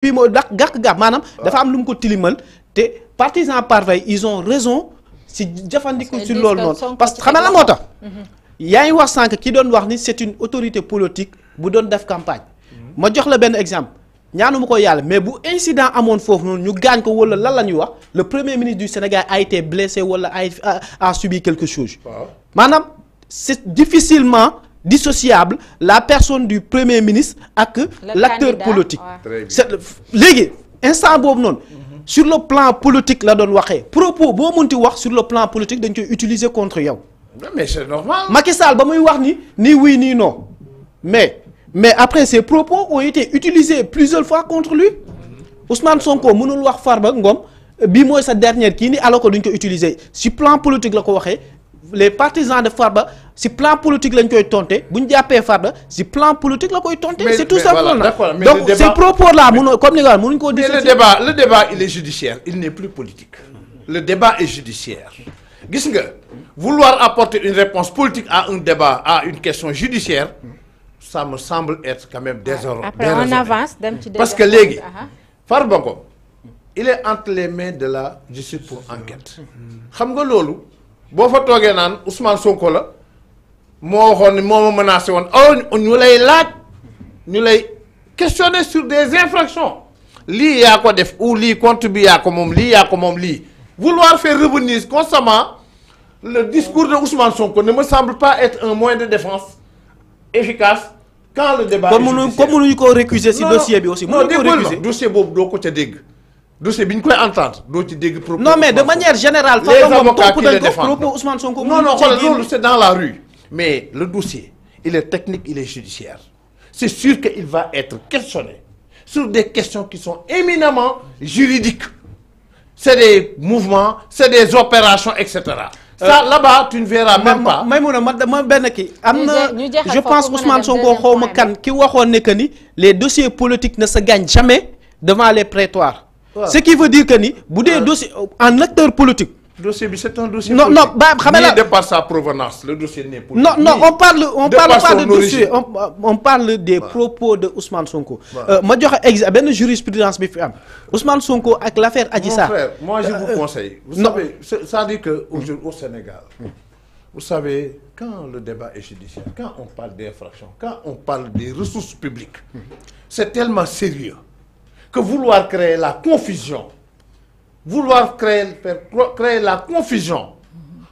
bii moo gàq-gàq maanaam dafa am lu mu ko tilimal te partisans parfaits ils ont raison si jëfandiku si loolu noonu parce que xam nga la moo tax yaa ngi wax sànq ki doon wax ni c'est une autorité politique bu doon def campagne ma jox la benn exemple ñaanu ma ko yàlla mais bu incident amoon foofu noonu ñu gaañ ko wala lan la ñuy wax le premier ministre du Sénégal a été blessé wala a subi quelque chose maanaam c'est difficilement dissociable la personne du premier ministre ak l'acteur politique c'est léegi instant boobu noonu sur le plan politique la doon waxee propos boo munti wax sur le plan politique dañ koy utiliser contre yow mais c'est normal Macky Sall ba muy wax ni oui ni non mais après ces propos ont été utilisés plusieurs fois contre lui Ousmane Sonko mënul wax Farba Ngom bii mooy sa dernière kii ni alors que duñ ko utiliser si plan politique la ko waxee les partisans de Farba si plan politique lañ koy tonté bu ñu jàppee Farba si plan politique la koy tonté c'est tout simplement donc ces propos là mënoo comme ni nga wax mënuñ koo mais le débat il est judiciaire il n'est plus politique le débat est judiciaire gis nga vouloir apporter une réponse politique à un débat à une question judiciaire ça me semble être quand même désordonné. Après on avance dem ci parce que léegi Farba Ngom il est entre les mains de la justice pour enquête xam nga loolu boo fa toogee naan Ousmane Sonko la moo waxoon ni moo ma menacé woon ñu lay laaj ñu lay questionner sur des infractions lii yaa ko def ou lii compte bi yaa ko moom lii yaa ko moom lii vouloir faire revenir constamment le discours de Ousmane Sonko ne me semble pas être un moyen de défense efficace quand le débat comme mënuñu ko récuser ci dossier bi aussi mënuñu ko récuser dossier boobu doo ko ca dégg dossier bi ñu koy entendre doo ci dégg propos non mais de manière générale les avocats qui le défendent propos Ousmane Sonko non xoolal loolu c'est dans la rue mais le dossier il est technique il est judiciaire c'est sûr qu'il va être questionné sur des questions qui sont éminemment juridiques c'est des mouvements c'est des opérations etc. ça là-bas tu ne verras même pas. Maïmouna ma benn kii am na je pense Ousmane Sonko xaw ma kan ki waxoon ne que ni les dossiers politiques ne se gagnent jamais devant les prétoires. Ce qui veut dire que ni bu dee dossier un acteur politique. dossier bi c'est un dossier. non ba xam nga la de par sa provenance le dossier n'est politique. non on parle pas de dossier on parle des propos de Ousmane Sonko. ma joxe benn jurisprudence bi fi am Ousmane Sonko ak l'affaire Adji Sarr. Mon frère moi je vous conseille. vous savez c'est-à-dire que aujourd'hui au Sénégal. vous savez quand le débat est judiciaire quand on parle d'infraction quand on parle des ressources publiques. c'est tellement sérieux que vouloir créer la confusion. vouloir créer la confusion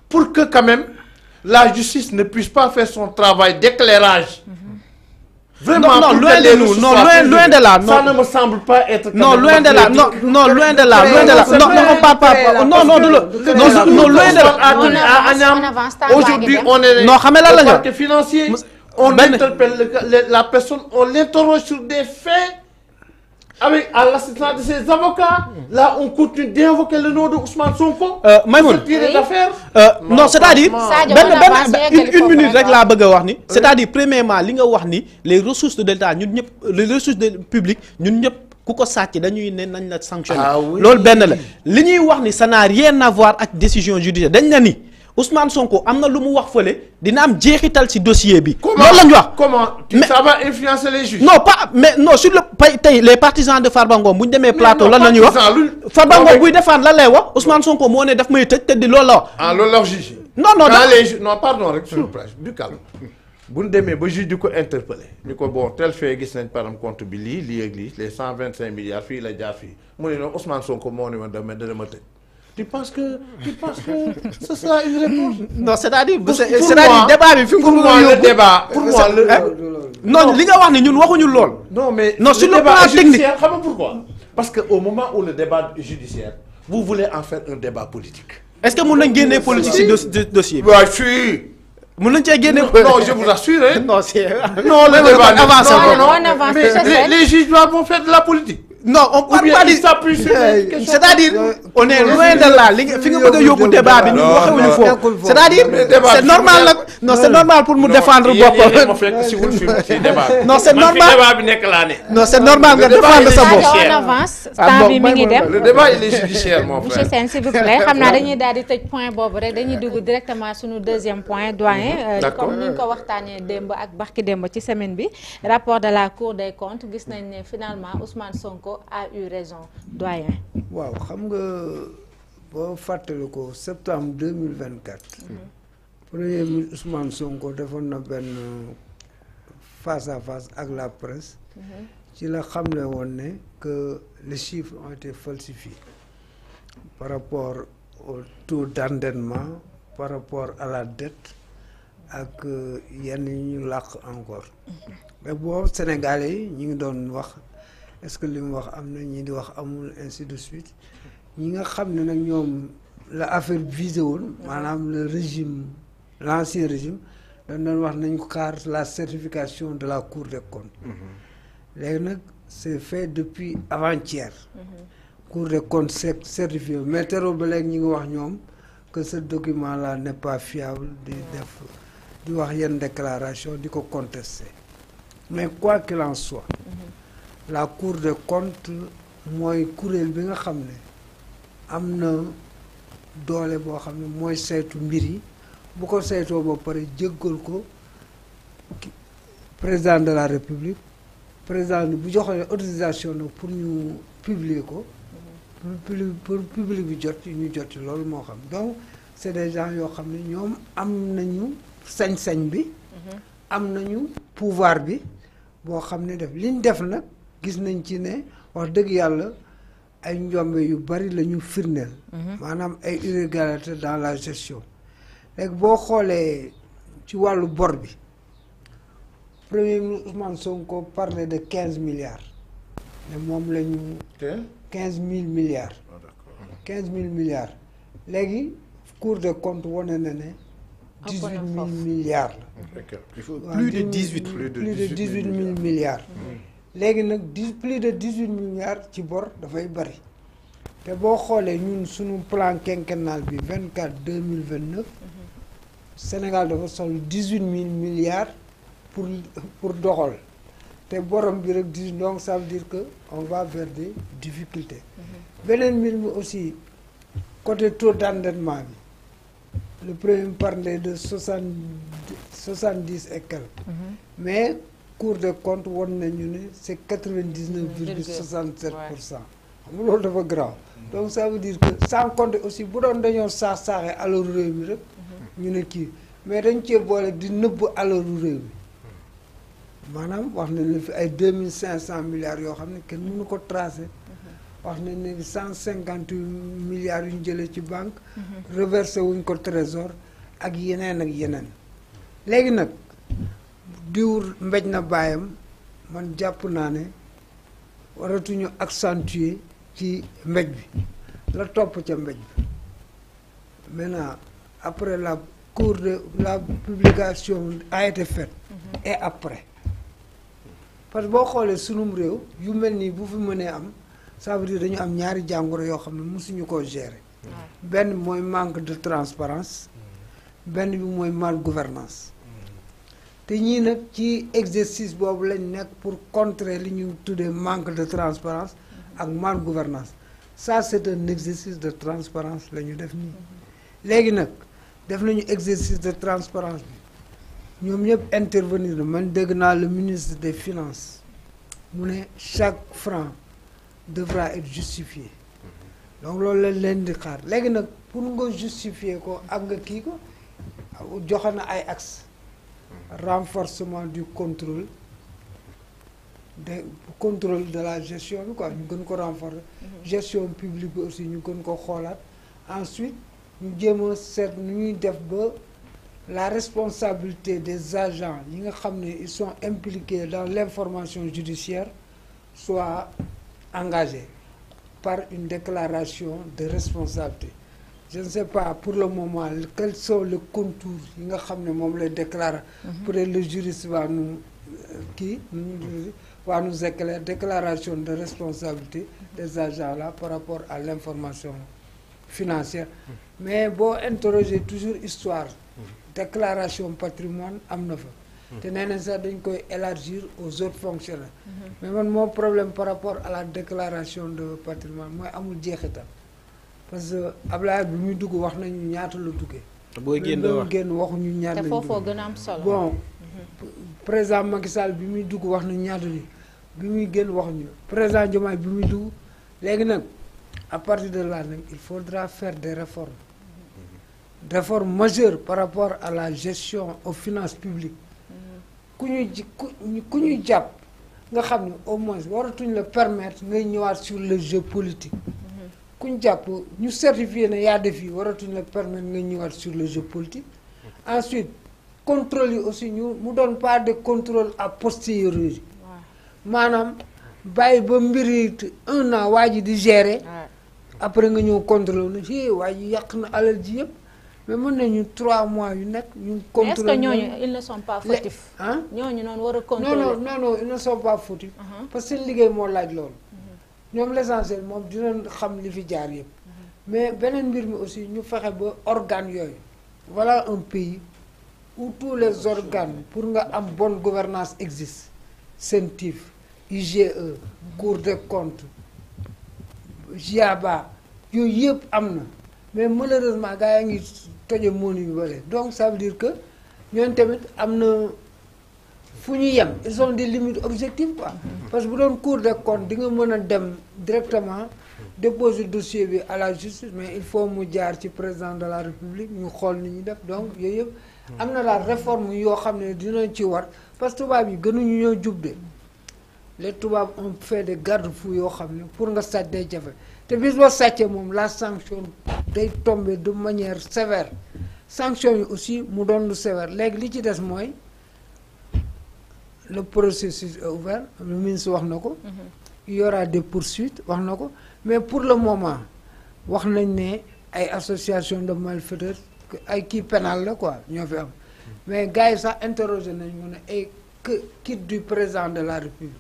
pour que quand même la justice ne puisse pas faire son travail d'éclairage. Vraiment non loin de nous non loin de là non ça ne me semble pas être. non loin de là non loin de là non on parle pas non loin de là. aujourd'hui on est non xam nga lan la ñu parquet financier on interpelle la personne on l'interroge sur des faits. avec à l'assistance de ses avocats là on continue d'invoquer le nom de Ousmane Sonko. Maïmouna non c'est-à-dire une minute rek laa bëgg a wax ni c'est-à-dire premièrement li nga wax ni les ressources de l'État ñun ñëpp les ressources de public ñun ñëpp ku ko sàcc dañuy ne nañ la sanctionner loolu benn la li ñuy wax ni ça n'a rien à voir ak décision judiciaire dañ na ni Ousmane Sonko am na lu mu wax fële dina am jeexital ci dossier bi. loolu la ñu wax comment ça va influencer les juges. non pas mais non sur le tey les partisans de Farba Ngom bu ñu demee plateau lan la ñuy wax. Farba Ngom buy defaan lan lay wax Ousmane Sonko moo ne daf may tëj te di loolu la wax. ah loolu la wax juge. non pardon rek s'il vous plaît du calme. bu ñu demee ba juge di ko interpeller ni ko bon tel fait gis nañ par exemple compte bi lii ak lii les 125 milliards fii la jaar fii mu ne non Ousmane Sonko moo ne ma dama tëj. tu penses que ce sera une réponse. non c'est-à-dire débat bi fi mu ko mën a yóbbu pour moi non li nga wax ni ñun waxuñu lool. non mais non sur le plan technique xam nga pourquoi. parce que au moment où le débat est judiciaire vous voulez en faire un débat politique. est-ce que mën nañ génnee politique ci dossier bi. waaw si. mën nañ cee génne. non je vous assure. non c'est. non le débat avance mais les juges vont faire de la politique. non on parle pas c'est-à-dire on est loin de là li nga fi nga bëgg a yóbbu débat bi ñun waxewuñu foofu c'est-à-dire c'est normal nag non c'est normal pour mu défendre boppam non c'est normal débat bi nekk laa ne non c'est normal nga défendre sa bopp on avance temps bi mi ngi dem le débat il est judiciaire mon frère. monsieur Sène s'il vous plaît xam naa dañuy daal di tëj point boobu rek dañuy dugg directement suñu deuxième point doyen comme ni ñu ko waxtaanee démb ak barki démb ci semaine bi rapport de la Cour des comptes gis nañ ne finalement Ousmane Sonko Sonko a eu raison doyen. waaw xam nga boo fàttali ko septembre 2024. premier ministre Ousmane Sonko defoon na benn face à face ak la presse. ci la xamle woon ne que les chiffres ont été falsifiés par rapport au taux d'endettement, par rapport à la dette ak yenn yi ñu làq encore. mais boobu Sénégalais yi ñu ngi doon wax est-ce que li mu wax am na ñi di wax amul ainsi de suite ñi nga xam ne nag ñoom la affaire visé woon maanaam le régime l'ancien régime dañ doon wax nañ ko xaar la certification de la Cour des comptes. léegi nag c'est fait depuis avant-hier. Cour des comptes certifié mais teroo ba léegi ñi ngi wax ñoom que ce document là n'est pas fiable di wax yenn déclaration di ko contester mais quoi qu'il en soit. la Cour des comptes mooy kuréel bi nga xam ne am na doole boo xam ne mooy saytu mbir yi bu ko saytoo ba pare jéggal ko président de la République président bi bu joxee autorisation nag pour ñu publier ko pour public bi jot ñu jot loolu moo xam donc c'est des gens yoo xam ne ñoom am nañu sañ-sañ bi am nañu pouvoir bi boo xam ne liñ def nag gis nañ ci ne wax dëgg yàlla ay njombe yu bari la ñu firndeel maanaam ay irrégularité dans la gestion léegi boo xoolee ci wàllu bor bi premier ministre Ousmane Sonko parlait de 15 milliards ne moom la ñu 15 000 milliards 15 000 milliards léegi Cour des comptes wane na ne 18 000 milliards la plus de 18 000 milliards léegi nag plus de 18 000 milliards ci bor dafay bari te boo xoolee ñun suñu plan quinquennal bi 24-2029 Sénégal dafa soxla 18 000 milliards pour doxal te borom bi rek 18 donc ça veut dire que on va vers des difficultés. beneen mbir mi aussi côté taux d'endettement bi le premier parlait de 70 et quelques. mais Cour des comptes won nañu ne c'est 99,67%. xam nga loolu dafa grave. donc ça veut dire que sans compter aussi bu doon dañoo saaxee alalu réew mi rek. ñu ne kii mais dañ cee boole di nëbb alalu réew mi maanaam wax nañ ne fi ay 2500 milliards yoo xam ne kenn mënu ko tracer. wax nañ ne 158 milliards yu ñu jëlee ci banque. reversé wuñ ko trésor ak yeneen ak yeneen. léegi nag diwur mbéj na baayam man jàpp naa ne waratuñu accentuer ci mbéj bi la topp ca mbéj bi maintenant après la publication a été faite. et après parce que boo xoolee sunum réew yu mel nii bu fi mënee am ça veut dire dañu am ñaari jàngoro yoo xam ne mësuñu koo gérer. benn mooy manque de transparence benn bi mooy mal gouvernance te ñii nag ci exercice boobu lañ nekk pour contrer li ñu tuddee manque de transparence ak mal gouvernance ça c'est un exercice de transparence la ñu def nii léegi nag def nañu exercice de transparence bi ñoom ñëpp intervenir na man dégg naa le ministre des finances mu ne chaque franc devra être justifié donc loolu lañ leen di xaar léegi nag pour nga justifier ko ak nga kii ko joxe na ay axes renforcement du contrôle de la gestion bi quoi ñu gën ko renforcer gestion publique bi aussi ñu gën ko xoolaat ensuite ñu jéem a seet nu ñuy def ba la responsabilité des agents yi nga xam ne ils sont impliqués dans l'information judiciaire soit engagée par une déclaration de responsabilité je ne sais pas pour le moment quels sont les contours yi nga xam ne moom lay déclarer peut-être le juriste va nous va nous éclairer déclaration de responsabilité des agents là par rapport à l'information financière mais boo interroger toujours histoire déclaration patrimoine am na fa te nee nañ sax dañ koy élargir aux autres fonctionnaires mais man moo problème par rapport à la déclaration de patrimoine mooy amul jeexital parce que Ablaye bi muy dugg wax nañu ñaata la duggee booy génn waxuñu ñaata la te foofoo gën a am solo bon président Macky Sall bi muy dugg wax nañu ñaata li bi muy génn waxuñu président Diomaye bi muy dugg léegi nag à partir de là nag il faudra faire des réformes majeures par rapport à la gestion aux finances publiques ku ñuy jàpp nga xam ne au moins waratuñ la permettre ngay ñëwaat sur le jeu politique ku ñu jàpp ñu certifié ne yaa def yi waratuñ la permettre ngay ñëwaat sur le jeu politique ensuite contrôle yi aussi mu doon pas de contrôle a posteriori maanaam bàyyi ba mbiri 1 an waa ji di gérer après nga ñëw contrôle na si waa ji yàq na alal ji yëpp mais mën nañu 3 mois yu nekk ñu contrôler. est-ce que ñooñu ils ne sont pas fautifs. ñooñu noonu war a contrôler. non ils ne sont pas fautifs. parce que seen liggéey moo laaj loolu. ñoom l'essentiel moom dinañ xam li fi jaar yëpp. mais beneen mbir mi aussi ñu fexe ba organes yooyu. voilà un pays où tous les organes pour nga am bonne gouvernance existent CENTIF IGE Cour des comptes GIABA yooyu yëpp am na mais malheureusement gars yaa ngi toje moonu bi bale donc ça veut dire que ñoon tamit am na fu ñu yem ils ont des limites objectives quoi parce que bu doon Cour des comptes di nga mën a dem directement déposer dossier bi à la justice mais il faut mu jaar ci président de la République ñu xool ni ñu def donc yooyu yëpp am na la réforme yoo xam ne dinañ ci war parce que tubaab yi gënuñu ñoo jub de les tubaab ont fait des garde-fous yoo xam ne pour nga sàcc day jafe te bis boo sàccee moom la sanction day tomber de manière sévère sanction yi aussi mu doon lu sévère léegi li ci des mooy le processus est ouvert le ministre wax na ko il y aura des poursuites wax na ko mais pour le moment wax nañ ne ay association de malfaiteurs ay kii pénal la quoi ñoo fi am mais gars yi sax interrogé nañ mu ne ay quitte du président de la République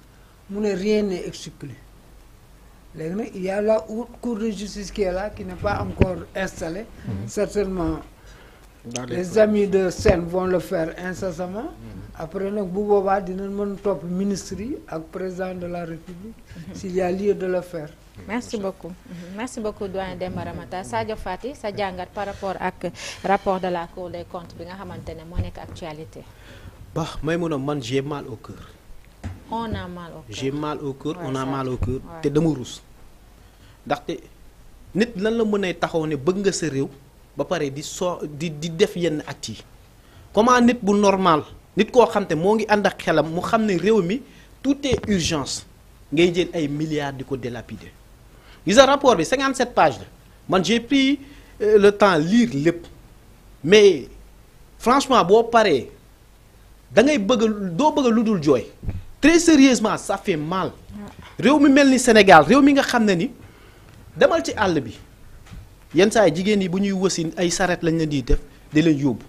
mu ne rien n'est exclu léegi nag il y a la cour de justice qui est là qui n'est pas encore installée certainement les amis de Sen vont le faire incessamment après nag bu boobaa dinañ mën topp ministre yi ak président de la République s'il y a lieu de le faire. merci beaucoup doyen Demba Ramata Sadio Fati sa jàngat par rapport ak rapport de la Cour des comptes bi nga xamante ne moo nekk actualité. Bah Maïmouna man j'ai mal au cœur. on a mal au cœur j'ai mal au cœur on a mal au cœur te dama ruus ndaxte nit lan la mën a taxaw ne bëgg nga sa réew ba pare di def yenn actes yi comment nit bu normal nit koo xam te moo ngi ànd ak xelam mu xam ne réew mi tout est urgence ngay jël ay milliards di ko délapider gis nga rapport bi 57 pages la man j'ai pris le temps lire lépp mais franchement boo paree da ngay doo bëgg lu dul jooy très sérieusement ça fait mal réew mi mel ni Sénégal réew mi nga xam ne ni demal ci àll bi yenn saa yi jigéen yi bu ñuy wasin ay saret lañ leen di def di leen yóbbu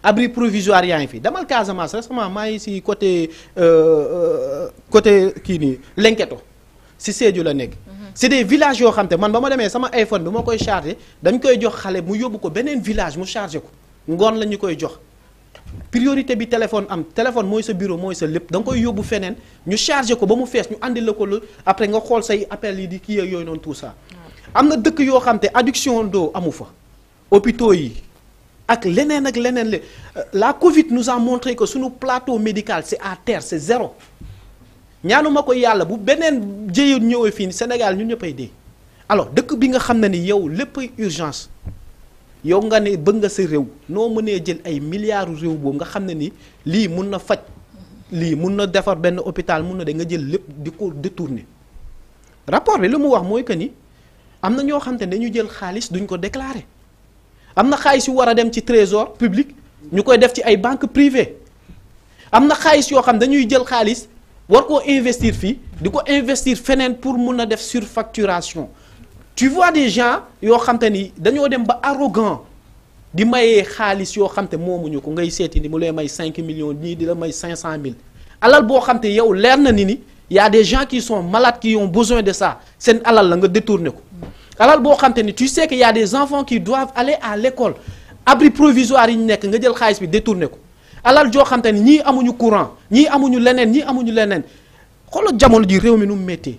abri provisoire yaa ngi fi demal Casamance récemment maa ngi si côté kii nii Lenketo si Sédhiou la nekk. c'est des villages yoo xam te man ba ma demee sama iPhone bi ma koy chargé dañ koy jox xale mu yóbbu ko beneen village mu chargé ko ngoon la ñu koy jox. priorité bi téléphone am téléphone mooy sa bureau mooy sa lépp da nga koy yóbbu feneen ñu chargé ko ba mu fees ñu andi la ko la après nga xool say appels yi di kii yooyu noonu tout ça. am na dëkk yoo xam te adduction d'eau amu fa hôpitaux yi ak leneen la Covid nous a montré que suñu plateau médical c'est à terre c'est zéro ñaanuma ko yàlla bu beneen jëye ñëwee fii Sénégal ñun ñëppay dee alors dëkk bi nga xam ne ni yow léppay urgence yow nga ne bëgg nga sa réew noo mënee jël ay milliards réew boobu nga xam ne ni lii mun na faj lii mun na defar benn hôpital mun na de nga jël lépp di ko détourner rapport bi li mu wax mooy que ni am na ñoo xam te ne dañu jël xaalis duñ ko déclarer am na xaalis yu war a dem ci trésor public ñu koy def ci ay banques privées am na xaalis yoo xam dañuy jël xaalis war koo investir fii di ko investir feneen pour mun a def surfacturation tu vois des gens yoo xam te ni dañoo dem ba arrogant di mayee xaalis yoo xam te moomuñu ko ngay seeti ni mu lay may 5 millions ñii di la may 500 000 alal boo xam te yow leer na ni y a des gens qui sont malades qui ont besoin de ça seen alal la nga détourné ko alal boo xam te ni tu sais que y a des enfants qui doivent aller à l'école abri provisoire yi ñu nekk nga jël xaalis bi détourné ko alal joo xam te ni ñii amuñu courant ñii amuñu leneen xoolal jamono ji réew mi nu mu méttee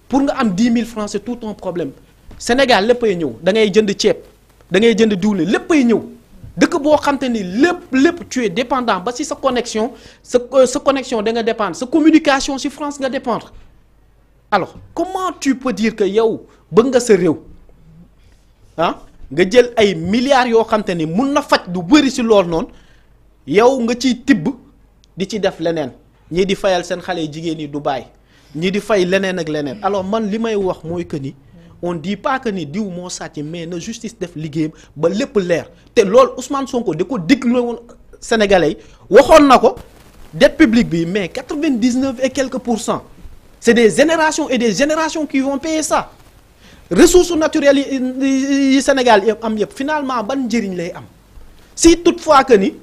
pour nga am 10 000 francs c'est tout un problème Sénégal léppay ñëw da ngay jënd ceeb da ngay jënd diwlin léppay ñëw dëkk boo xam te ni lépp tu es dépendant ba si sa connexion sa connexion da nga dépendre sa communication si France nga dépendre alors comment tu peux dire que yow bëgg nga sa réew ah nga jël ay milliards yoo xam te ni mun na faj du bëri si loolu noonu yow nga ciy tibb di ci def leneen ñii di fayal seen xale jigéen yi Dubaï ñii di fay leneen ak leneen alors man li may wax mooy que ni on dit pas que ni diw moo sàcc mais na justice def liggéeyam ba lépp leer te loolu Ousmane Sonko da ko déglu woon Sénégalais yi waxoon na ko dette publique bi mais 99 et quelques %. C'est des générations et des générations qui vont payer ça ressources naturelles yi Sénégal yëpp am yëpp finalement ban njëriñ lay am si toutefois que ni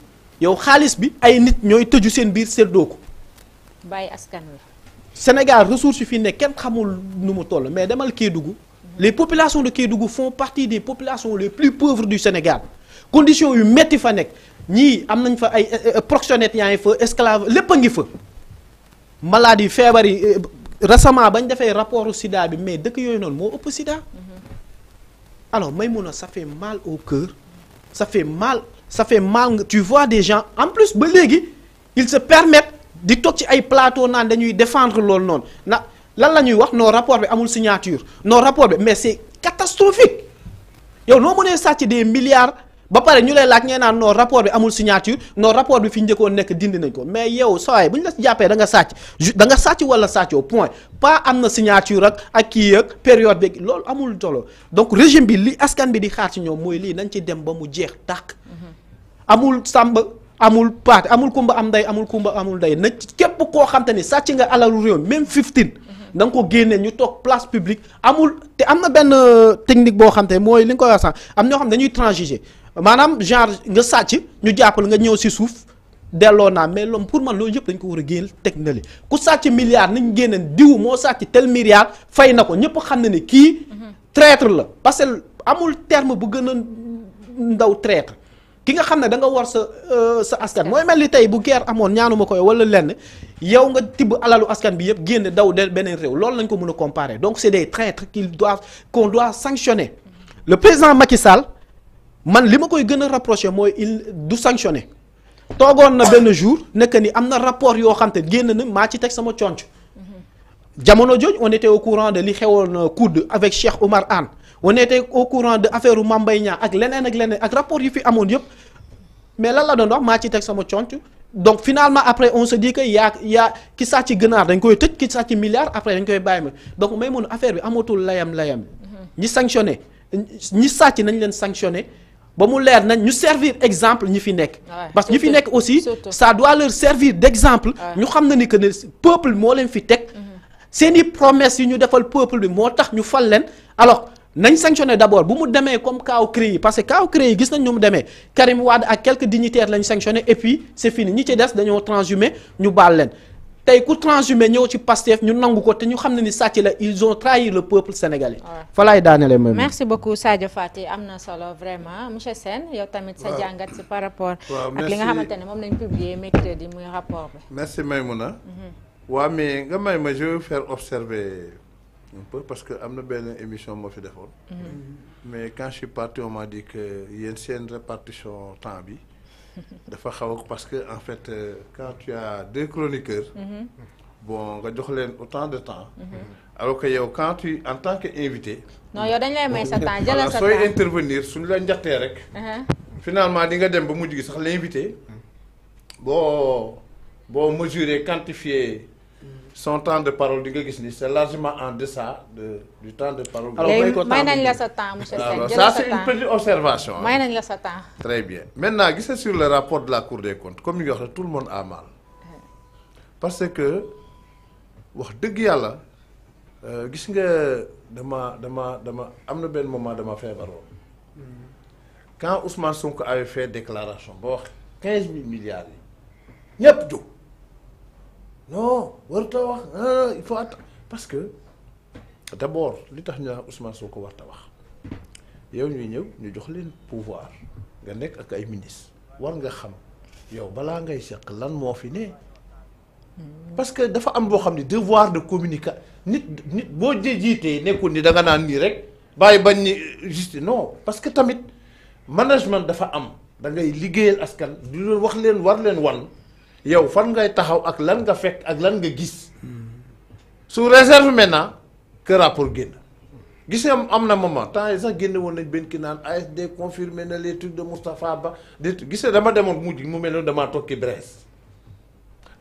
yow xaalis bi ay nit ñooy tëju seen biir seddoo ko. bàyyi askan wi. Sénégal ressources yi fi ne kenn xamul nu mu toll mais demal Kédougou les populations de Kédougou font partie des populations les plus pauvres du Sénégal conditions yu metti fa nekk ñii am nañ fa ay proxénètes yaa ngi fa esclave lépp a ngi fa maladie feebar yi récemment bañ defee rapport sida bi mais dëkk yooyu noonu moo ëpp sida alors Maïmouna ça fait mal au cœur ça fait mal tu vois des gens en plus ba léegi ils se permettent di toog ci ay plateau naan dañuy défendre loolu noonu na lan la ñuy wax non rapport bi amul signature non rapport bi mais c'est catastrophique yow noo mënee sàcc des milliards ba pare ñu lay laaj ngeen naan non rapport bi amul signature non rapport bi fi njëkkoon nekk dindi nañ ko mais yow saa bu ñu la jàppee da nga sàcc wala sàccoo point pas am na signature ak kii ak période bi loolu amul solo donc régime bi li askan bi di xaar ci ñoom mooy lii nañ ci dem ba mu jeex tàkk amul sàmb amul paate amul kumba am ndey amul kumba amul ndey na képp koo xam te ni sàcc nga alalu réew même 15 da nga ko génne ñu toog place publique amul te am na benn technique boo xam te mooy li nga koy wax sax am ñoo xam dañuy transiger maanaam genre nga sàcc ñu jàppal nga ñëw si suuf delloo naa mais loolu pour man loolu yëpp dañ ko war a génn teg na li ku sàcc milliard nañ génneen diw moo sàcc tel milliard fay na ko ñëpp xam ne ni kii traître la parce que amul terme bu gën a ndaw traître ki nga xam ne da nga war sa askan mooy mel ni tey bu guerre amoon ñaanuma koy wala lenn yow nga tibb alalu askan bi yëpp génn daw de beneen réew loolu lañ ko mën a comparer donc c'est des traîtres qu'on doit sanctionner le président Macky Sall man li ma koy gën a rapproché mooy il du sanctionner toogoon na benn jour nekk ni am na rapport yoo xam te génn na maa ci teg sama conc jamono jooju on était au courant de li xewoon COUD avec Cheikh Oumar Anne on était au courant de affaire Mame Mbaye Niang ak leneen ak rapport yi fi amoon yëpp mais lan la doon wax maa ci teg sama conc donc finalement après on se dit que yaa ki sàcc gënaar dañ koy tëj ki sàcc milliard après dañ koy bàyyi ma donc may mun affaire bi amatul layam ñi sanctionné ñi sàcc nañ leen sanctionné ba mu leer nañ ñu servir exemple ñi fi nekk parce que ñi fi nekk aussi ça doit leur servir d'exemple ñu xam na ni que ne peuple moo leen fi teg seeni promesses yi ñu defal peuple bi moo tax ñu fal leen alors nañ sanctionné d'abord bu mu demee comme kaaw CREI yi parce que kaaw CREI yi gis nañ ñu mu demee Karim Wade ak quelques dignitaires lañ sanctionné et puis c'est fini ñi ci des dañoo transhumé ñu baal leen tey ku transhumé ñëw ci Pastef ñu nangu ko te ñu xam ne ni sàcc la ils ont trahi le peuple sénégalais. fa laay daanelee même. merci beaucoup Sadio Fati am na solo vraiment monsieur Sène yow tamit sa jàngat si par rapport. ak li nga xamante ne moom lañ publier mercredi muy rapport bi. merci Maïmouna. waaw mais nga may ma je vais faire observer un peu parce que am na benn émission moo fi defoon. mais quand je suis parti on m'a dit que yéen seen répartition temps bi. dafa xaw parce que en fait quand tu as 2 chroniqueurs. bon nga jox leen autant de temps. alors que yow quand tu en tant que invité. non yow dañ lay may sa temps jëlal sa temps sooy intervenir suñu la njaxtee rek. finalement di nga dem ba mujj gi sax l'invité boo mesurer quantifier son temps de parole di nga gis ni c'est largement en deçà du temps de parole. alors may nañ la sa temps monsieur Sène ça c'est une petite observation. may nañ la sa temps. très bien maintenant gis nga sur le rapport de la Cour des comptes comme ni nga wax rek tout le monde a mal parce que wax dëgg yàlla gis nga dama am na benn moment dama feebaroon quand Ousmane Sonko avait fait déclaration ba wax 15 000 milliards yi ñépp jóg non warta wax il faut attendre parce que d'abord li tax ñu Ousmane Sonko warta wax yow ñuy ñëw ñu jox leen pouvoir nga nekk ak ay ministres war nga xam yow balaa ngay seq lan moo fi ne parce que dafa am boo xam ne devoir de communication nit boo jiitee nekkul ni da nga naan nii rek bàyyi bañ ni juste non parce que tamit management dafa am da ngay liggéeyal askan di leen wax leen war leen wan yow fan ngay taxaw ak lan nga fekk ak lan nga gis sous réserve maintenant que rapport génn gis nga am na moment temps yi sax génne woon nañ benn ki naan ASD confirmé na les trucs de Moustapha Ba de gis nga dama demoon mujj mu mel ni damaa tokki braise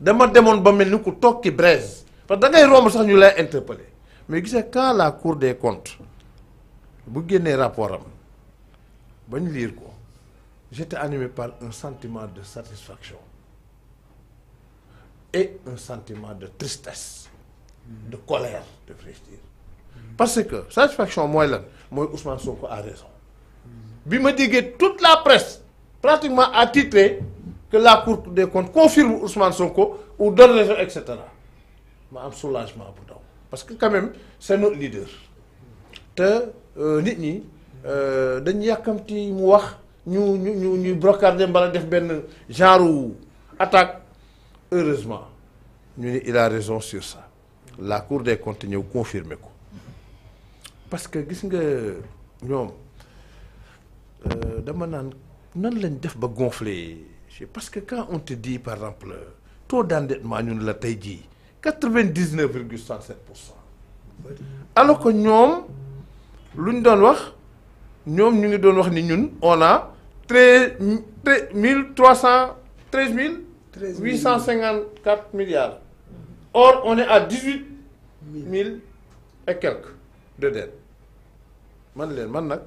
dama demoon ba mel ni ku tokki braise parce que da ngay romb sax ñu lay interpeller mais gis nga quand la Cour des comptes bu génnee rapport am ba ñu lire ko j'étais animé par un sentiment de satisfaction et un sentiment de tristesse de colère devrais-je dire parce que satisfaction mooy lan mooy Ousmane Sonko a raison bi ma déggee toute la presse pratiquement a titré que la Cour des comptes confirme Ousmane Sonko ou donne raison et cetera ma am soulagement bu daw parce que quand même c'est notre leader te nit ñi dañu yàkkamti mu wax ñuy brocarder mbala def benn genre attaque heureusement ñu ne il a raison sur ça la Cour des comptes ñëw confirmer ko parce que gis nga ñoom dama naan nan lañ def ba gonfler parce que quand on te dit par exemple taux d'endettement ñun la tey jii 99,67%. Alors que ñoom lu ñu doon wax ñoom ñu ngi doon wax ni ñun on a 13,854 milliards. Or on est à 18 000 et quelques de dette man nag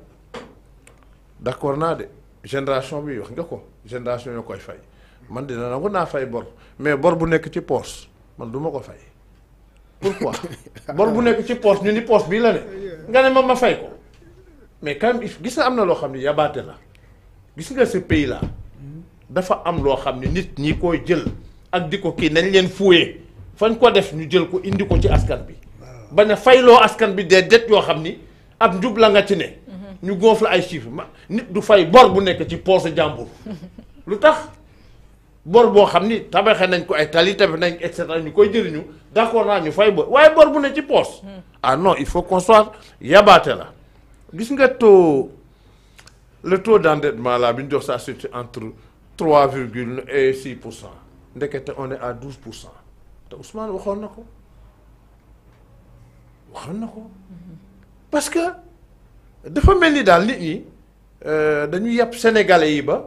d'accord naa de génération bi wax nga ko génération ñoo koy fay man dina nangu naa fay bor mais bor bu nekk ci poche man du ma ko fay pourquoi bor bu nekk ci poche ñu ni poche bii la ne nga ne ma fay ko mais quand même gis nga am na loo xam ne yabaate la gis nga ce pays là dafa am loo xam ne nit ñi koy jël ak di ko kii nañ leen fuuyee fañ ko def ñu jël ko indi ko ci askan bi bañ a fayloo askan bi des dettes yoo xam ni ab njub la nga ci ne ñu gonfle ay chiffres nit du fay bor bu nekk ci poche jàmbur lu tax bor boo xam ni tabaxee nañ ko ay tali tabax nañ et cetera ñu koy jëriñu d'accord naa ñu fay bor waaye bor bu ne ci poche ah non il faut qu'on soit yabaate la gis nga le taux d'endettement là bi ñu jox ça situe entre 3,6%. ndekete on est à 12%. te Ousmane waxoon na ko parce que dafa mel ni daal nit ñi dañu yàpp sénégalais yi ba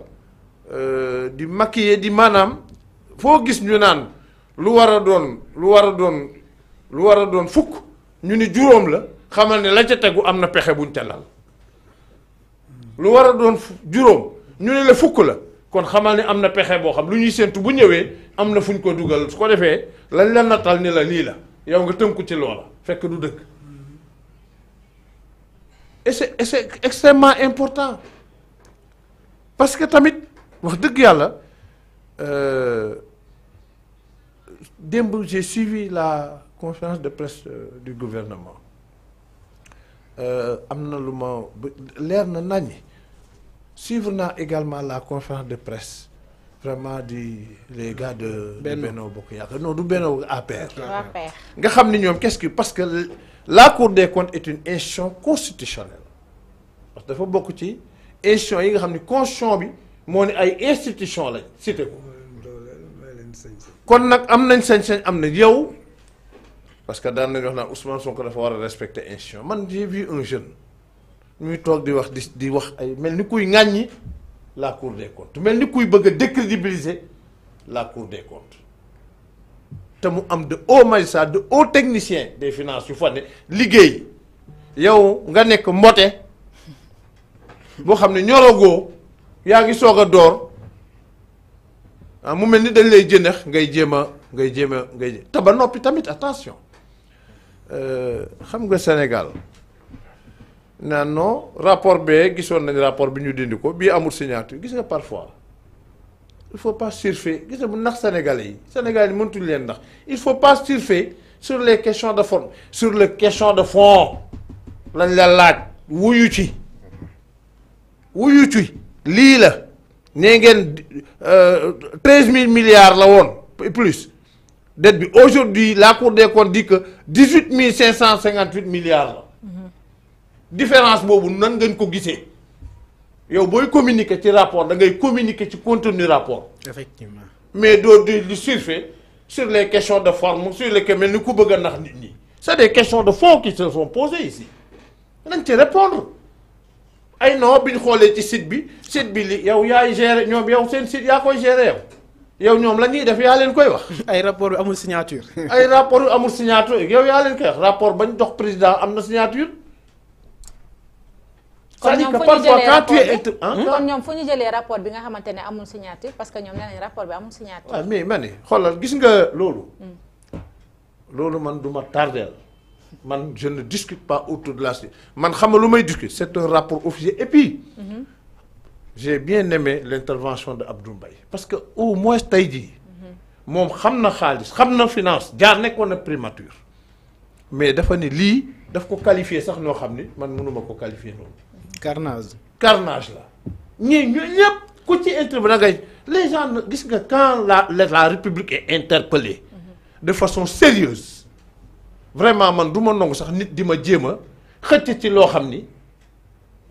di maquiller di maanaam foo gis ñu naan lu war a doon fukk ñu ni juróom la xamal ne la ca tegu am na pexe buñ ca lal lu war a doon juróom ñu ne la fukk la kon xamal ne am na pexe boo xam lu ñuy séntu bu ñëwee am na fuñ ko dugal su ko defee lañ la nattal ni la lii la yow nga tënku ci loola fekk du dëgg et c'est extrêmement important parce que tamit wax dëgg yàlla démb j'ai suivi la conférence de presse du gouvernement am na lu ma leer na naññi suivre naa également la conférence de presse vraiment les gars de Benno Bokk Yaakaar non du Benno APR nga xam ni ñoom qu'est-ce que parce que la Cour des comptes est une institution constitutionnelle parce que dafa bokk ci institution yi nga xam ni constitution bi moo ne ay institution lañ cité ko kon nag am nañ sañ-sañ am na yow parce que daan nañ wax naan Ousmane Sonko dafa war a respecter institution man j'ai vu un jeune muy toog di wax ay mel ni kuy ŋàññi la Cour des comptes mel ni kuy bëgg a décrédibiliser la Cour des comptes te mu am de hauts magistrats de hauts techniciens des finances yu fa ne liggéey yow nga nekk mbote boo xam ne ñorogoo yaa ngi soog a door mu mel ni dañ lay jënex ngay jéem a te ba noppi tamit attention xam nga Sénégal naan non rapport bee gisoon nañ rapport bi ñu dindi ko bii amul signature gis nga parfois il faut pas surfer gis nga bu nax Sénégalais yi mëntuñ leen ndax il faut pas surfer sur les questions de forme sur les questions de fond lañ la laaj wuyu ci lii la nee ngeen 13 000 milliards la woon plus dette bi aujourd'hui la Cour des comptes dit que 18 558 milliards la différence boobu nan ngeen ko gisee yow booy communiquer ci rapport da ngay communiquer ci contenu rapport. Effectivement. mais doo di surfer sur les questions de forme sur lesquelles mel ni ku bëgg a nax nit ñi. c'est des questions de fond qui se sont posées ici nañ ci répondre ay non bi ñu xoolee ci site bi li yow yaay gérer ñoom yow seen site yaa koy gérer yow ñoom la ñuy def yaa leen koy wax. ay rapport bi amul signature. ay rapport yu amul signature yow yaa leen koy wax rapport bañ dox président am na signature. kon ñoom fu ñu jëlee rapport bi nga xamante ne amul signature parce que ñoom nee nañ rapport bi amul signature. waaw mais ma ne xoolal gis nga loolu. loolu man du ma tardeel man je ne discute pas autour de la man xam nga lu may discuter c'est un rapport officiel et puis. j'ai bien aimé l'intervention de Abdoul Mbaye parce que au moins tey jii. moom xam na xaalis xam na finance jaar nekkoon na primature. mais dafa ne lii daf ko qualifier sax noo xam ni man mënuma ko qualifier noonu. carnage la ñii ñu ñëpp ku ci intervenir ngay les gens gis nga quand la République est interpellée de façon sérieuse vraiment man du ma nangu sax nit di ma jéem a xëcc ci loo xam ni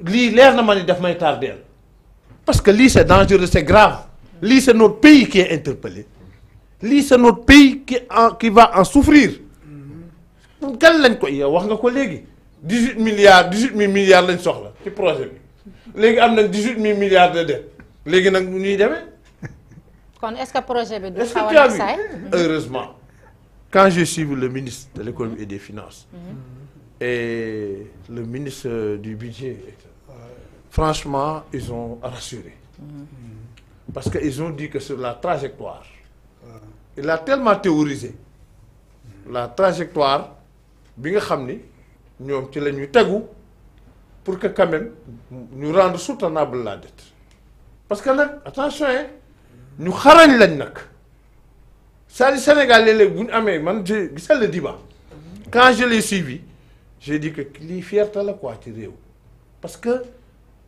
lii leer na ma ni daf may tardeel parce que lii c'est dangereux c'est grave lii c'est notre pays qui est interpellé lii c'est notre pays qui va en souffrir kan lañ ko yow wax nga ko léegi 18 milliards lañ soxla ci projet bi léegi am nañ 18 milliards de dettes léegi nag ñuy demee. kon est-ce que projet bi du xaw a saay heureusement quand j'ai suivi le ministre de l'économie et des finances et le ministre du budget franchement ils ont rassuré parce que ils ont dit que sur la trajectoire il a tellement théorisé la trajectoire bi nga xam ni ñoom ci la ñuy tegu pour que quand même ñu rendre soutenable la dette parce que nag attention ñu xarañ lañ nag c'est-à-dire Sénégal léeg-léeg bu ñu amee man gisal le débat quand je l'ai suivi j'ai dit que lii fierté la quoi ci réew parce que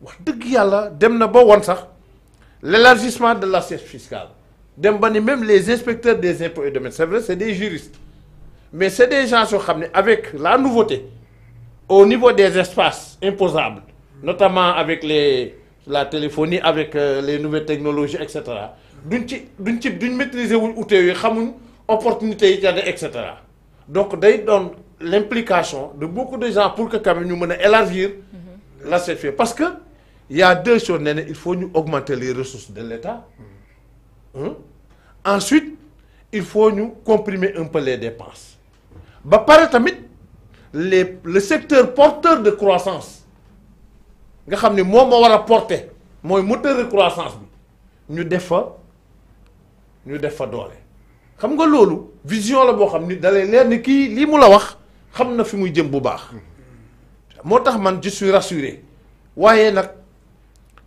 wax dëgg yàlla dem na ba woon sax l'élargissement de l'assiette fiscale dem ba ni même les inspecteurs des impôts et domaines c'est vrai c'est des juristes mais c'est des gens yoo xam ne avec la nouveauté au niveau des espaces imposables notamment avec la téléphonie avec les nouvelles technologies et cetera duñ maîtriser wuñ outils yooyu xamuñ opportunités yi ca et cetera donc day doon l'implication de beaucoup de gens pour que quand même ñu mën a élargir l'assiette fiscale parce que il y a deux choses nee na il faut ñu augmenter les ressources de l'État ensuite il faut ñu comprimer un peu les dépenses ba pare tamit le secteur porteur de croissance nga xam ni moom moo war a porter mooy moteur de croissance bi ñu def fa doole xam nga loolu vision la boo xam ni dalay leer ni kii lii mu la wax xam na fi muy jëm bu baax moo tax man je suis rassuré waaye nag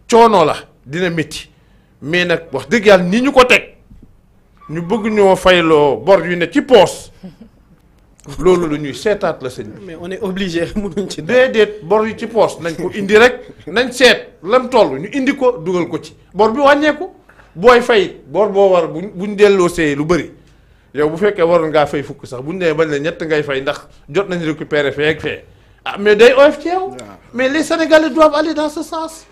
coono la dina métti mais nag wax dëgg yàlla ni ñu ko teg ñu bëgg ñoo fayloo bor yu ne ci poos loolu lu ñuy seetaat la sëñ bi. mais on est obligé mënuñ ci. déedéet bor yi ci poos nañ ko indi rek nañ seet lam toll ñu indi ko dugal ko ci bor bi wàññeeku booy fay bor boo war buñ delloo see lu bëri yow bu fekkee waroon ngaa fay fukk sax buñ nee bañ la ñett ngay fay ndax jot nañ récupérer fee ak fee mais day oyof ci yow. mais les Sénégalais doivent aller dans ce sens.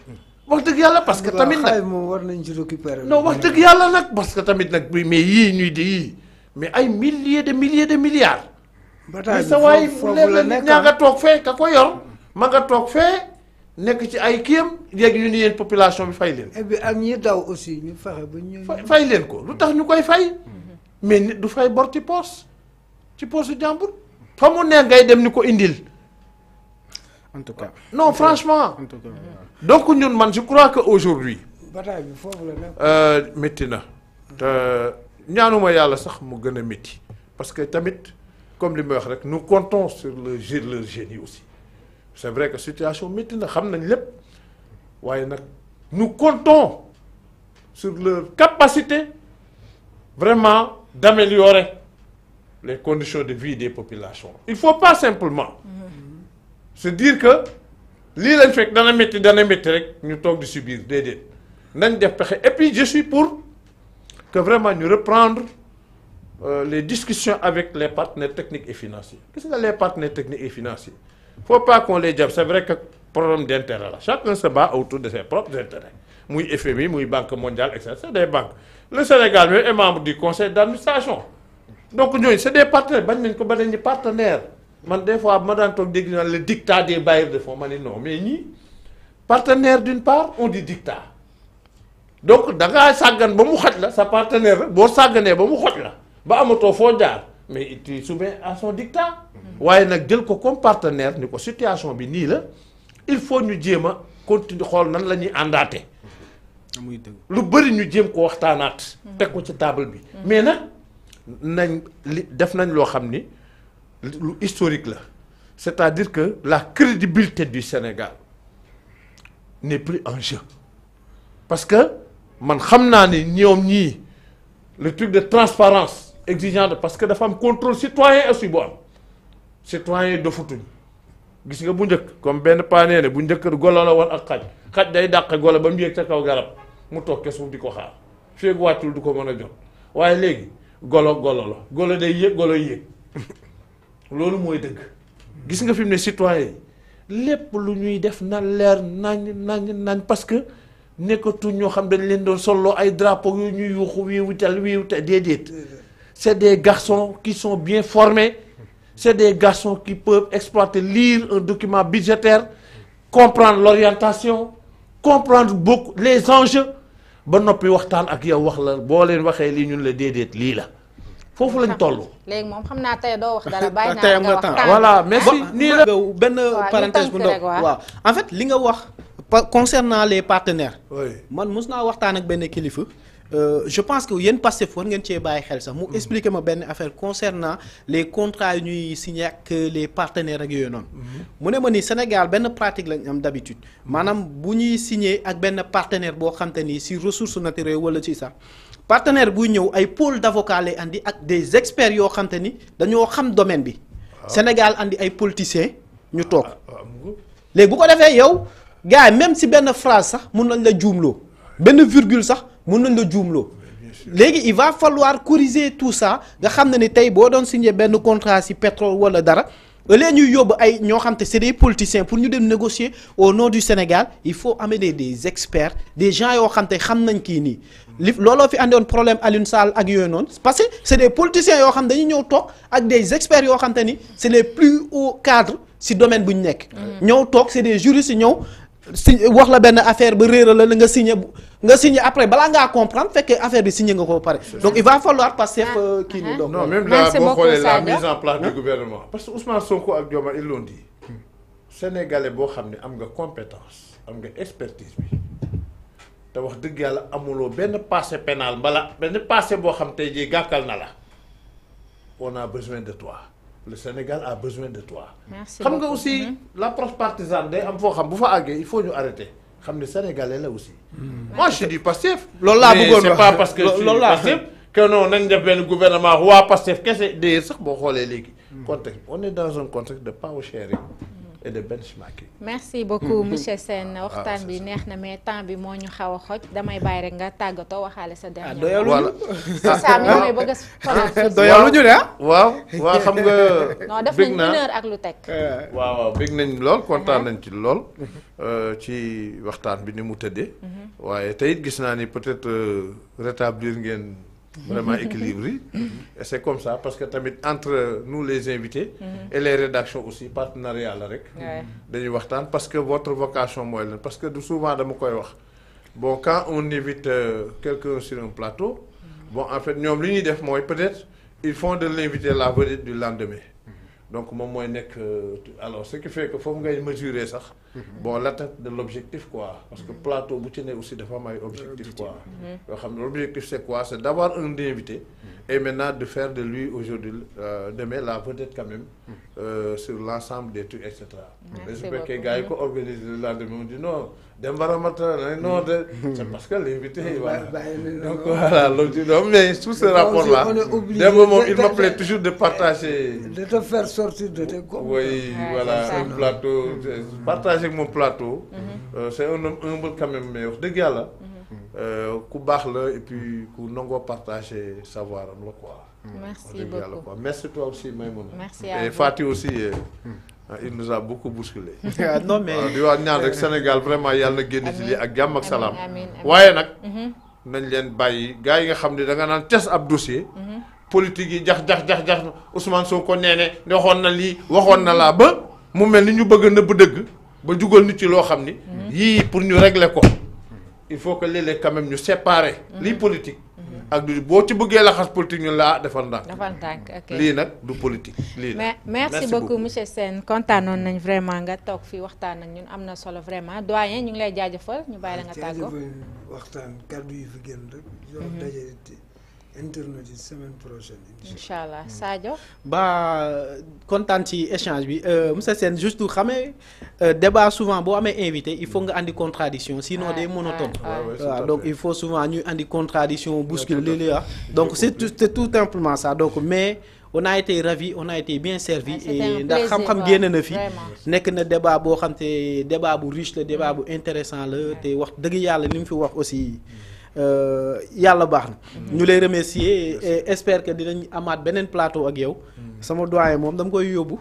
wax dëgg yàlla parce que tamit nag moom war nañ ci récupérer. non wax dëgg yàlla nag parce que tamit nag mais yii ñuy di yii mais ay milliers de milliards. bataay bi sa waay foofu leer la na nekk ñaa nga toog fee ka ko yor ma nga toog fee nekk ci ay kiyam léegi ñu ni yéen population bi fay leen. et puis ak ñi daw aussi ñu fexe ba ñu. fay leen ko lu tax ñu koy fay. mais nit du fay bor ci poos su jàmbur. fa mu ne ngay dem ni ko indil. en tout cas non franchement. en tout cas donc ñun man je crois que aujourd'hui bataay bi foofu la nekk. métti na te ñaanuma yàlla sax mu gën a métti parce que tamit comme li may wax rek nous comptons sur leur génie aussi c'est vrai que situation métti na xam nañ lépp waaye nag nous comptons sur leur capacité vraiment d'améliorer les conditions de vie des populations il faut pas simplement se dire que lii lañ fekk dana métti rek ñu toog di subir déedéet nañ def pexe et puis je suis pour que vraiment ñu reprendre les discussions avec les partenaires techniques et financiers gis nga les partenaires techniques et financiers faut pas qu'on les jàpp c'est vrai que problème d'intérêt la chacun se bat autour de ses propres intérêts muy FMI muy Banque mondiale et cetera c'est des banques le Sénégal même est membre du conseil d'administration donc ñooñu c'est des partenaires bañ nañ ko ba dañuy partenaire man des fois ma daan toog dégg naa le dictat des bailleurs de fonds ma ne non mais ñii partenaire d'une part on dit dictat donc da ngaa sàggan ba mu xoj la sa partenaire la boo sàgganee ba mu xoj la ba amatoo foo jaar mais tu soumets à son dictat waaye nag jël ko comme partenaire ni ko situation bi nii la il faut ñu jéem a continuer xool nan la ñuy àndaate lu bëri ñu jéem ko waxtaanaat teg ko ci table bi mais nag nañ li def nañ loo xam ni lu historique la c'est-à-dire que la crédibilité du Sénégal n'est plus en jeu parce que man xam naa ni ñoom ñii le truc de transparence exigeant de parce que dafa am contrôle citoyen aussi bu am citoyen dofutuñ gis nga bu njëkk comme benn paanee ne bu njëkk golo la woon ak xaj day dàqe golo ba mu yéeg ca kaw garab mu toog ke suuf di ko xaar feeg wàccul du ko mën a jot waaye léegi golo la golo day yéeg golo yéeg loolu mooy dëgg gis nga fi mu ne citoyen yi lépp lu ñuy def na leer nañ parce que nekkatu ñoo xam dañ leen doon solo ay drapeau yu ñuy yuuxu wiiwutal déedéet c'est des garçons qui sont bien formés c'est des garçons qui peuvent exploiter lire un document budgétaire comprendre l'orientation comprendre beaucoup les enjeux ba noppi waxtaan ak yow wax la boo leen waxee lii ñun la déedéet lii la foofu lañ toll. léegi moom xam naa tey doo wax dara bàyyi naa nga waxtaan voilà merci nii la benn parenthèse bu ndaw waaw en fait li nga wax concernant les partenaires. man mos naa waxtaan ak benn kilifa. Je pense que yéen Pastef war ngeen cee bàyyi xel sax mu expliquer ma benn affaire concernant les contrats yu ñuy signé ak les partenaires ak yooyu noonu. mu ne ma ni Sénégal benn pratique lañ am d'habitude maanaam bu ñuy signé ak benn partenaire boo xam te ni si ressources naturelles wala ci sax partenaire buy ñëw ay pôle d'avocats lay andi ak des experts yoo xam te ni dañoo xam domaine bi. Sénégal andi ay politiciens ñu toog. léegi bu ko defee yow gars yi même si benn phrase sax mun nañ la juumloo benn virgule sax. mun nañ la juumloo léegi il va falloir corriger tout ça nga xam ne ni tey boo doon signer benn contrat ci pétrole wala dara au lieu ñuy yóbbu ay ñoo xam te c'est des politiciens pour ñu dem négocier au nom du Sénégal il faut amener des experts des gens yoo xam te xam nañ kii nii li looloo fi andoon problème Alioune Sall ak yooyu noonu parce que c'est des politiciens yoo xam dañuy ñëw toog ak des experts yoo xam te ni c'est les plus hauts cadres ci domaine bu ñu nekk. ñëw toog c'est des juristes ñëw. si wax la benn affaire ba réeral la nga signé après balaa ngaa comprendre fekkee affaire bi signé nga ko pare donc il va falloir passer kii nii donc non même là boo xoolee la mise en place du gouvernement parce que Ousmane Sonko ak Diomaye ils l'ont dit sénégalais boo xam ne am nga compétence am nga expertise bi te wax dëgg yàlla amuloo benn passé pénal mbala benn passé boo xam tey jii gàkkal na la on a besoin de toi le Sénégal a besoin de toi. xam nga aussi l'approche partisane day am foo xam bu fa àggee il faut ñu arrêter xam ne sénégalais la aussi. moi je dis Pastef. loolu laa bëggoon c'est pas parce que loolu laa Pastef que non nañ def benn gouvernement waa Pastef kese d'ailleurs sax boo xoolee léegi. contexte on est dans un contexte de power sharing et de benchmarking. merci beaucoup monsieur Sène waxtaan bi neex na mais temps bi moo ñu xaw a xoj damay bàyyi rek nga tàggatoo waxaale sa dernier. doyaluñu c'est ça mi may bëgg a. doyaluñu de ah. waaw xam nga. non def nañ 1 heure ak lu teg. waaw bég nañ lool kontaan nañ ci lool ci waxtaan bi ni mu tëddee. waaye tey it gis naa ni peut-être rétablir ngeen. vraiment équilibré et c'est comme ça parce que tamit entre nous les invités et les rédactions aussi partenariat la rek dañuy waxtaan parce que votre vocation mooy leen parce que du souvent dama koy wax bon quand on invite quelqu'un sur un plateau bon en fait ñoom li ñuy def mooy peut-être ils font de l'invité la vedette du lendemain donc moom mooy nekk alors ce qui fait que foofu ngay mesurer sax bon l'atteinte de l'objectif quoi parce que plateau bu ci ne aussi dafa am ay objectif quoi yoo xam ne l'objectif c'est quoi c'est d'avoir un invité et maintenant de faire de lui aujourd'hui demain la vedette quand même sur l'ensemble des trucs et cetera mais su fekkee gars yi ko organiser le lendemain on dit non Demba Ramata non de c'est parce que l'invité voilà donc voilà loolu mais sous ce rapport là Demba moom il m'appelait toujours de partager de te faire sortir de tes comptes. Oui, voilà, un plateau. Partager mon plateau. C'est un homme humble quand même, mais dëgg yàlla. ku baax la et puis ku nangoo partager savoir am la quoi. merci beaucoup merci toi aussi Maïmouna. merci à vous et Fati aussi. il nous a beaucoup bousculé. non mais di wax ñaan rek Sénégal vraiment yàlla na génn ci lii ak jàmm ak salaam. amiin waaye nag. nañ leen bàyyi gars yi nga xam ne da nga naan tes ab dossier. politique yi jax Ousmane Sonko nee ne waxoon na lii waxoon na laa ba mu mel ni ñu bëgg a nëbb dëgg ba jugal nit ci loo xam ni. yii pour ñu régler ko. il faut que léeg-léeg quand même ñu séparer. lii politique. ak du boo ci bëggee laxas politique ñu laa defal ndànk. ok lii nag du politique lii mais merci beaucoup monsieur Sène kontaanoon nañ vraiment nga toog fii waxtaan ak ñun am na solo vraiment doyen ñu ngi lay jaajëfal ñu bàyyi la nga tàggoo. waxtaan kàddu yi fi gën rek. yoo daje internet yi semaine prochaine. incha allah Sadio. ba kontaan ci échange bi monsieur Sène juste xamee débat souvent boo amee invité il faut nga andi contradiction sinon day monotone. waaw donc il faut souvent ñuy andi contradiction bouscule léeg-léeg wax donc c'est tout simplement ça donc mais on a été ravis on a été bien servi et ndax xam-xam génn na fi nekk na débat boo xam te débat bu riche la débat bu intéressant la te wax dëgg yàlla li mu fi wax aussi yàlla baax na ñu lay remercier et espère que dinañ amaat beneen plateau ak yow sama doyen moom dama koy yóbbu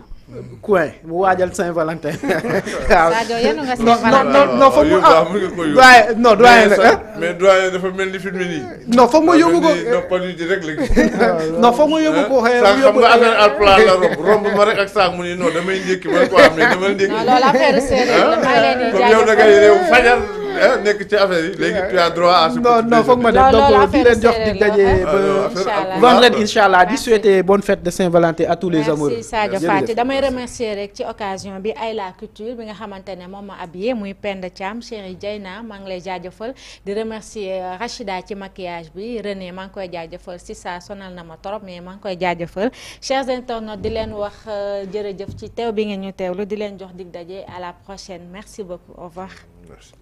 coin mu waajal Saint-Valentin waaw non foog mu doyen non doyen mais doyen dafa mel ni film nii non foog ma yóbbu ko noppal di rek la non foog ma yóbbu ko xëy sax xam nga affaire alpulaar la romb ma rek ak saak mu ni non damay ndékki ma ko am mais dama ndékki loolu affaire séeréer la maa leen di comme yow da ngay réew fajar nekk ci affaire yi léegi tu as droit à non foog ma dem donc di leen jox di daje ba vendredi inchallah di souhaiter bonne fête de Saint-Valentin à tous les amoureux. merci Sadio Fati damay remercier rek ci occasion bi Ayla Couture bi nga xamante ne moom ma habillé muy Penda Thiam Chéri Dieyna maa ngi lay jaajëfal di remercier Rachida ci maquillage bi René maa ngi koy jaajëfal si ça sonal na ma trop mais maa ngi koy jaajëfal chers internautes di leen wax jërëjëf ci teew bi ngeen ñu teewlu di leen jox dig daje à la prochaine merci beaucoup au revoir. Merci.